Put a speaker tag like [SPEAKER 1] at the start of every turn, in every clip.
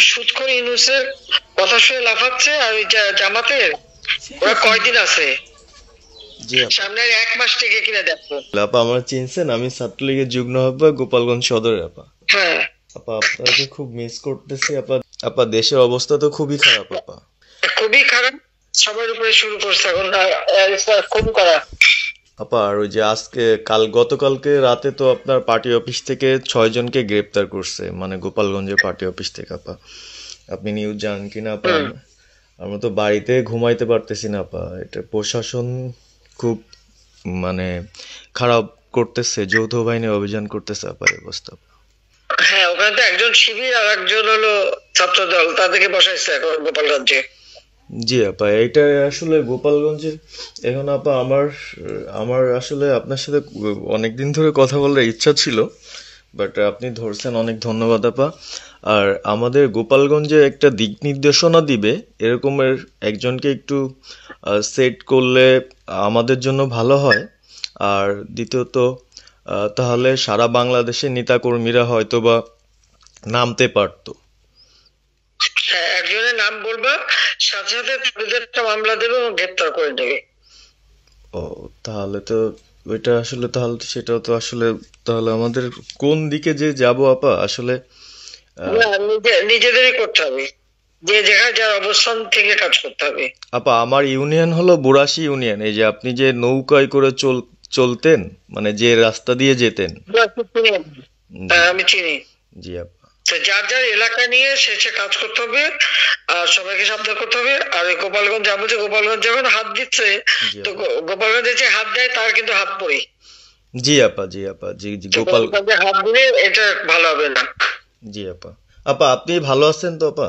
[SPEAKER 1] সুদখোর ইউনূসের কথা শুনে লাফাচ্ছে, আর ওই জামাতের ওরা কয়দিন আছে?
[SPEAKER 2] জি আপা।
[SPEAKER 1] সামনে 1 মাস থেকে কিনা দেখো।
[SPEAKER 2] আপা আমার চিনছেন, আমি ছাত্রলীগের যুগ্ম আহ্বায়ক গোপালগঞ্জ সদরে আপা।
[SPEAKER 1] হ্যাঁ
[SPEAKER 2] আপা আপনাকে খুব মিস করতেছি আপা। আপা দেশের অবস্থা তো খুবই খারাপ আপা।
[SPEAKER 1] খুবই খারাপ, সবার উপরে শুরু করছে এখন খুন করা।
[SPEAKER 2] আপা আর ওই যে আজকে গতকালকে রাতে তো আপনার পার্টি অফিস থেকে 6 জনকে গ্রেপ্তার করছে, মানে গোপালগঞ্জের পার্টি অফিস থেকে আপা। আপনি নিউজ জানেন কিনা আপা? আমরা তো বাড়িতে ঘুমাইতে পারতেছি না আপা। এটা প্রশাসন খুব মানে খারাপ করতেছে, যৌথ বাহিনী অভিযান করতেছে আপা, এই অবস্থা।
[SPEAKER 1] হ্যাঁ, ওখানে তো একজন শিবির আর একজন হলো ছাত্র দল, তাদেরকে বসাইছে এখন গোপালগঞ্জে।
[SPEAKER 2] জি আপা, এটা আসলে গোপালগঞ্জে এখন আপা আমার আমার আসলে আপনার সাথে অনেকদিন ধরে কথা বলার ইচ্ছা ছিল, বাট আপনি ধরছেন, অনেক ধন্যবাদ আপা। আর আমাদের গোপালগঞ্জে একটা দিক নির্দেশনা দিবে এরকমের একজনকে একটু সেট করলে আমাদের জন্য ভালো হয়। আর দ্বিতীয়ত তাহলে সারা বাংলাদেশের নেতাকর্মীরা হয়তো বা নামতে পারতো।
[SPEAKER 1] হ্যাঁ, একজনের নাম বলবা, সাথে সাথে তাদের একটা মামলা দেবে এবং গ্রেপ্তার করে নেবে।
[SPEAKER 2] ও, তাহলে তো ওইটা আসলে, তাহলে তো সেটাও তো আসলে, তাহলে আমাদের কোন দিকে যে যাব আপা আসলে?
[SPEAKER 1] না, নিজেদেরই করতে হবে, যে যেখানে যার অবস্থান থেকে কাজ করতে হবে।
[SPEAKER 2] আপা আমার ইউনিয়ন হলো বুড়াশি ইউনিয়ন। এই যে আপনি যে নৌকায় করে চলতেন, মানে যে রাস্তা দিয়ে যেতেন। জি।
[SPEAKER 1] আমি চিনি।
[SPEAKER 2] জি আপা।
[SPEAKER 1] তো যার যার এলাকা নিয়ে সে কাজ করতে হবে, আর সবাইকে সাবধান করতে হবে। আর ওই গোপালগঞ্জ যাবো, যে গোপালগঞ্জ যখন হাত দিচ্ছে,
[SPEAKER 2] জি
[SPEAKER 1] তো
[SPEAKER 2] আপা।
[SPEAKER 1] গোপালগঞ্জে যে হাত দেয় তার কিন্তু হাত পড়ে।
[SPEAKER 2] জি আপা। জি আপা। জি জি
[SPEAKER 1] তো গোপালগঞ্জে হাত দিলে এটা ভালো হবে না।
[SPEAKER 2] জি আপা। আপা আপনি ভালো আছেন তো আপা?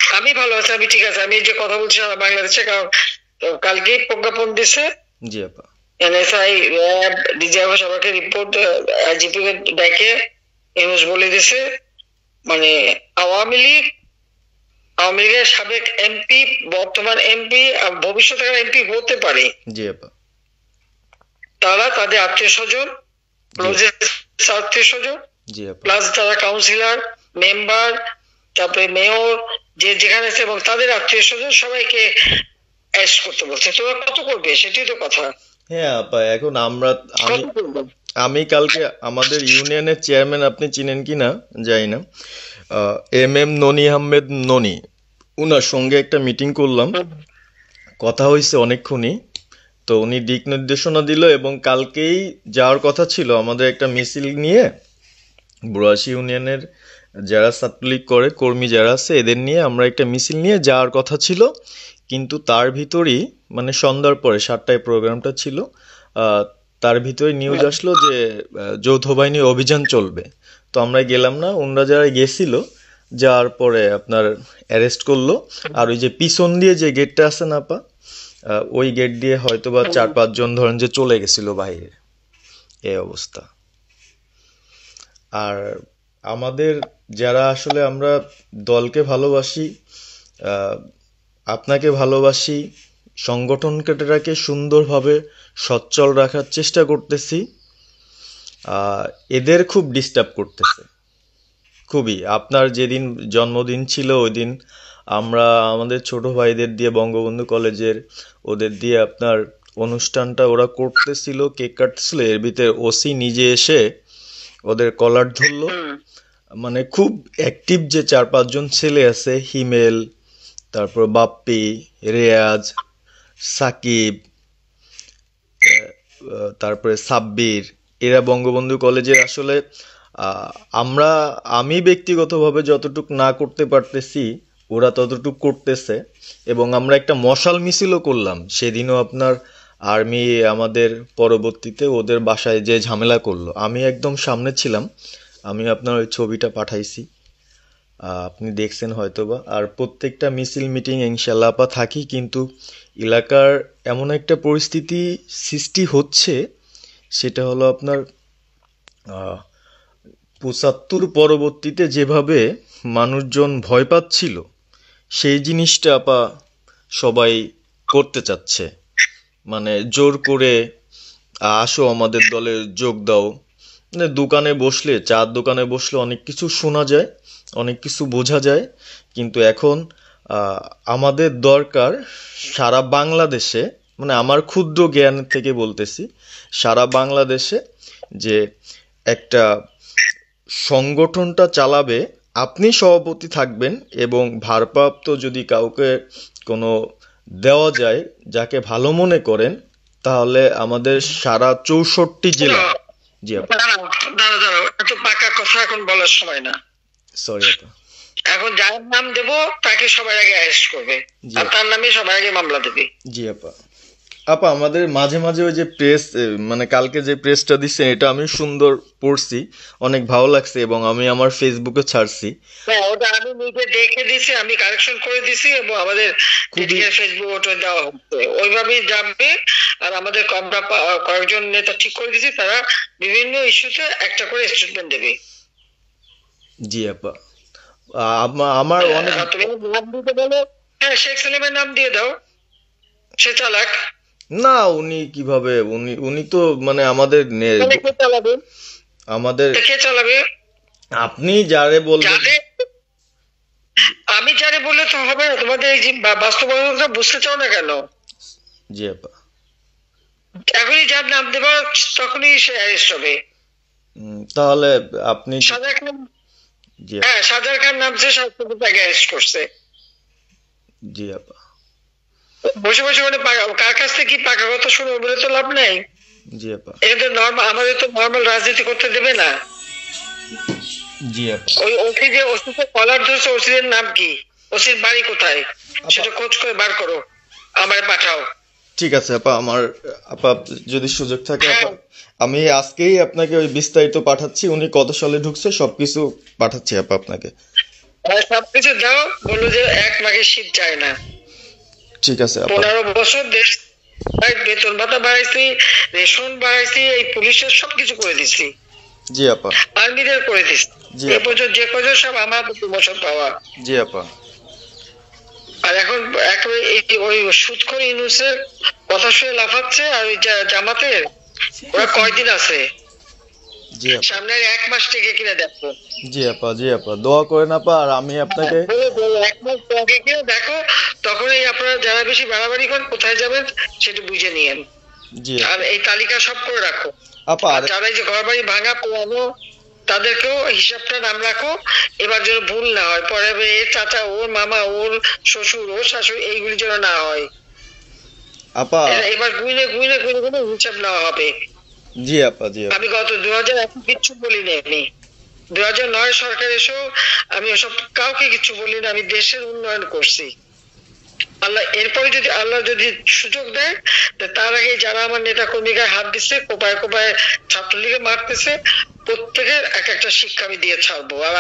[SPEAKER 1] আমি ভালো আছি, আমি ঠিক আছে। আমি এই যে কথা বলছি সারা বাংলাদেশে, কারণ কালকেই প্রজ্ঞাপন দিছে
[SPEAKER 2] জি আপা।
[SPEAKER 1] এনএসআই, র্যাব, ডিজিএফআই সবাইকে রিপোর্ট, আইজিপি কে ডেকে ইউনূস বলে দিছে, মানে আওয়ামী লীগ, আওয়ামী লীগের সাবেক এমপি, বর্তমান এমপি, ভবিষ্যতে এমপি হতে পারে,
[SPEAKER 2] জি আপা।
[SPEAKER 1] তারা তাদের আত্মীয় স্বজন,
[SPEAKER 2] জি
[SPEAKER 1] আত্মীয় স্বজন,
[SPEAKER 2] জি আপা।
[SPEAKER 1] প্লাস যারা কাউন্সিলর, মেম্বার, তারপরে মেয়র, যে যেখানে আছে, এবং তাদের আত্মীয় স্বজন সবাইকে অ্যারেস্ট করতে বলছে। তোমরা কত করবে সেটাই তো কথা।
[SPEAKER 2] হ্যাঁ আপা, এখন আমি
[SPEAKER 1] কত করবে?
[SPEAKER 2] আমি কালকে আমাদের ইউনিয়নের চেয়ারম্যান, আপনি চিনেন কি না জানি না, MM ননি আহমেদ ননি, উনার সঙ্গে একটা মিটিং করলাম, কথা হয়েছে অনেকক্ষণই। তো উনি দিক নির্দেশনা দিল এবং কালকেই যাওয়ার কথা ছিল আমাদের একটা মিছিল নিয়ে, বুড়াশি ইউনিয়নের যারা ছাত্রলীগ করে কর্মী যারা আছে এদের নিয়ে আমরা একটা মিছিল নিয়ে যাওয়ার কথা ছিল। কিন্তু তার ভিতরই, মানে সন্ধ্যার পরে 7টায় প্রোগ্রামটা ছিল, আহ, তার ভিতরে নিউজ আসলো যে যৌথ বাহিনী অভিযান চলবে। তো আমরা গেলাম না, ওনারা যারা গেছিল যাওয়ার পরে আপনার অ্যারেস্ট করলো। আর ওই যে পিছন দিয়ে যে গেটটা আছে না আপা, ওই গেট দিয়ে হয়তো বা 4-5 জন ধরেন যে চলে গেছিল বাইরে, এই অবস্থা। আর আমাদের যারা আসলে আমরা দলকে ভালোবাসি, আহ, আপনাকে ভালোবাসি, সংগঠনটাকে সুন্দরভাবে সচ্ছল রাখার চেষ্টা করতেছি, এদের খুব ডিস্টার্ব করতেছে খুবই। আপনার যেদিন জন্মদিন ছিল ওই দিন আমরা আমাদের ছোট ভাইদের দিয়ে, বঙ্গবন্ধু কলেজের ওদের দিয়ে আপনার অনুষ্ঠানটা ওরা করতেছিল, কেক কাটতেছিল, এর ভিতরে ওসি নিজে এসে ওদের কলার ধরলো। মানে খুব অ্যাক্টিভ যে 4-5 জন ছেলে আছে, হিমেল, তারপর বাপ্পি, রেয়াজ, সাকিব, তারপরে সাব্বির, এরা বঙ্গবন্ধু কলেজের আসলে আহ, আমরা আমি ব্যক্তিগতভাবে যতটুক না করতে পারতেছি ওরা ততটুক করতেছে। এবং আমরা একটা মশাল মিছিলও করলাম সেদিনও আপনার। আর্মি আমাদের পরবর্তীতে ওদের বাসায় যে ঝামেলা করলো, আমি একদম সামনে ছিলাম, আমি আপনার ওই ছবিটা পাঠাইছি, আপনি দেখছেন হয়তোবা। আর প্রত্যেকটা মিছিল মিটিং ইনশাল্লাহ আপা থাকি, কিন্তু এলাকার এমন একটা পরিস্থিতি সৃষ্টি হচ্ছে, সেটা হলো আপনার 75 পরবর্তীতে যেভাবে মানুষজন ভয় পাচ্ছিল, সেই জিনিসটা আপা সবাই করতে চাচ্ছে, মানে জোর করে আসো আমাদের দলে যোগ দাও, মানে দোকানে বসলে, চার দোকানে বসলে অনেক কিছু শোনা যায়, অনেক কিছু বোঝা যায়, কিন্তু এখন আমাদের দরকার সারা বাংলাদেশে, মানে আমার ক্ষুদ্র জ্ঞান থেকে বলতেছি, সারা বাংলাদেশে যে একটা সংগঠনটা চালাবে, আপনি সভাপতি থাকবেন এবং ভারপ্রাপ্ত যদি কাউকে কোনো দেওয়া যায় যাকে ভালো মনে করেন, তাহলে আমাদের সারা 64 জেলা। জি আপা,
[SPEAKER 1] দাঁড়াও, এত পাকা কথা এখন বলার সময় না।
[SPEAKER 2] সরি আপা।
[SPEAKER 1] এখন যার নাম দেব তাকে সবার আগে অ্যারেস্ট করবে,
[SPEAKER 2] জি
[SPEAKER 1] আর
[SPEAKER 2] আপা।
[SPEAKER 1] তার নামে সবার আগে মামলা দেবে।
[SPEAKER 2] জি আপা। আপা আমাদের মাঝে মাঝে ওই যে প্রেস, মানে কালকে যে প্রেসটা দিচ্ছেন এটা আমি সুন্দর পড়ছি, অনেক ভালো লাগছে এবং আমি আমার ফেসবুকে ছাড়ছি।
[SPEAKER 1] হ্যাঁ, ওটা আমি নিজে দেখে দিছি, আমি কারেকশন করে দিছি এবং আমাদের
[SPEAKER 2] খুবই
[SPEAKER 1] ফেসবুক ওটা দেওয়া হচ্ছে, ওইভাবেই যাবে। আর আমাদের আমরা কয়েকজন নেতা ঠিক করে দিছি, তারা বিভিন্ন ইস্যুতে একটা করে স্টেটমেন্ট দেবে।
[SPEAKER 2] জি আপা। আমার অনেক
[SPEAKER 1] তুমি নাম দিতে বলো, হ্যাঁ শেখ সেলিমের নাম দিয়ে দাও, সে চালাক।
[SPEAKER 2] না, উনি কিভাবে, উনি উনি তো মানে আমাদের
[SPEAKER 1] তাহলে কে চালাবে?
[SPEAKER 2] আমাদের
[SPEAKER 1] কে চালাবে?
[SPEAKER 2] আপনি যারে বলবেন।
[SPEAKER 1] যারে আমি যারে বললে তো হবে না, তোমাদের এই যে বাস্তবতা বুঝতে চাও না কেন?
[SPEAKER 2] জি আপা।
[SPEAKER 1] এখনই যার নাম দেবা তখনই সে অ্যারেস্ট হবে।
[SPEAKER 2] তাহলে আপনি।
[SPEAKER 1] সাজার খান,
[SPEAKER 2] জি
[SPEAKER 1] হ্যাঁ সাজার খান নামছে, শাস্ত্রী তাকে অ্যারেস্ট করছে।
[SPEAKER 2] জি আপা।
[SPEAKER 1] বসে বসে মানে কার কাছ থেকে কি পাকা কথা শুনে বলে তো লাভ নেই।
[SPEAKER 2] জি আপা।
[SPEAKER 1] এটা নর্মাল, আমাদের তো নর্মাল রাজনীতি করতে দেবে না।
[SPEAKER 2] জি আপা।
[SPEAKER 1] ওই ওসি যে ওসিকে কলার ধরছে, ওসির নাম কি, ওসির বাড়ি কোথায়, সেটা খোঁজ করে বার করো, আমার পাঠাও।
[SPEAKER 2] ঠিক আছে আপা, আমার আপা যদি সুযোগ থাকে আপা,
[SPEAKER 1] হ্যাঁ।
[SPEAKER 2] আমি আজকেই আপনাকে ওই বিস্তারিত পাঠাচ্ছি, উনি কত সালে ঢুকছে সবকিছু পাঠাচ্ছি আপা আপনাকে।
[SPEAKER 1] সবকিছু দাও, বললো যে এক মাঘে শীত যায় না।
[SPEAKER 2] ঠিক আছে আপা।
[SPEAKER 1] 15 বছর দেশ বেতন ভাতা বাড়াইছি, রেশন বাড়াইছি, এই পুলিশের সবকিছু করে দিছি,
[SPEAKER 2] জি আপা।
[SPEAKER 1] আর্মিদের করে দিছি।
[SPEAKER 2] জি
[SPEAKER 1] এই
[SPEAKER 2] আপা।
[SPEAKER 1] বছর যে কজন সব আমার প্রমোশন পাওয়া।
[SPEAKER 2] জি আপা।
[SPEAKER 1] আর এখন একেবারে ওই সুদখোর ইউনূসের কথা শুনে লাফাচ্ছে, আর ওই জামাতের ওরা কয়দিন আছে,
[SPEAKER 2] জি আপা।
[SPEAKER 1] সামনে আর 1 মাস থেকে কিনা দেখো।
[SPEAKER 2] জি আপা। জি আপা, দোয়া করেন আপা, আর আমি আপনাকে।
[SPEAKER 1] 1 মাস আগে কিনা দেখো, তখন এই আপনারা যারা বেশি বাড়াবাড়ি করেন কোথায় যাবেন সেটা বুঝে নিয়েন।
[SPEAKER 2] জি
[SPEAKER 1] আর এই তালিকা সব করে রাখো।
[SPEAKER 2] আপা।
[SPEAKER 1] আর যারা এই যে ঘর বাড়ি ভাঙা পোড়ানো, তাদেরকেও হিসাবটা নাম রাখো, এবার যেন ভুল না হয়, পরে এর চাচা, ওর মামা, ওর শ্বশুর, ওর শাশুড়ি, এইগুলি যেন না হয়।
[SPEAKER 2] আপা।
[SPEAKER 1] এবার গুইনে গুইনে গুইনে গুইনে হিসাব নেওয়া হবে।
[SPEAKER 2] জি আপা। জি আপা।
[SPEAKER 1] আমি গত 2001 কিচ্ছু বলিনি, আমি 2009 সরকার এসেও আমি ওসব কাউকে কিছু বলিনি, আমি দেশের উন্নয়ন করছি। আল্লাহ এরপরে যদি আল্লাহ যদি সুযোগ দেয়, তার আগে যারা আমার নেতা কর্মীকে হাত দিচ্ছে, কোপায় কোপায় ছাত্রলীগে মারতেছে, প্রত্যেকের এক একটা শিক্ষা আমি দিয়ে ছাড়বো। আর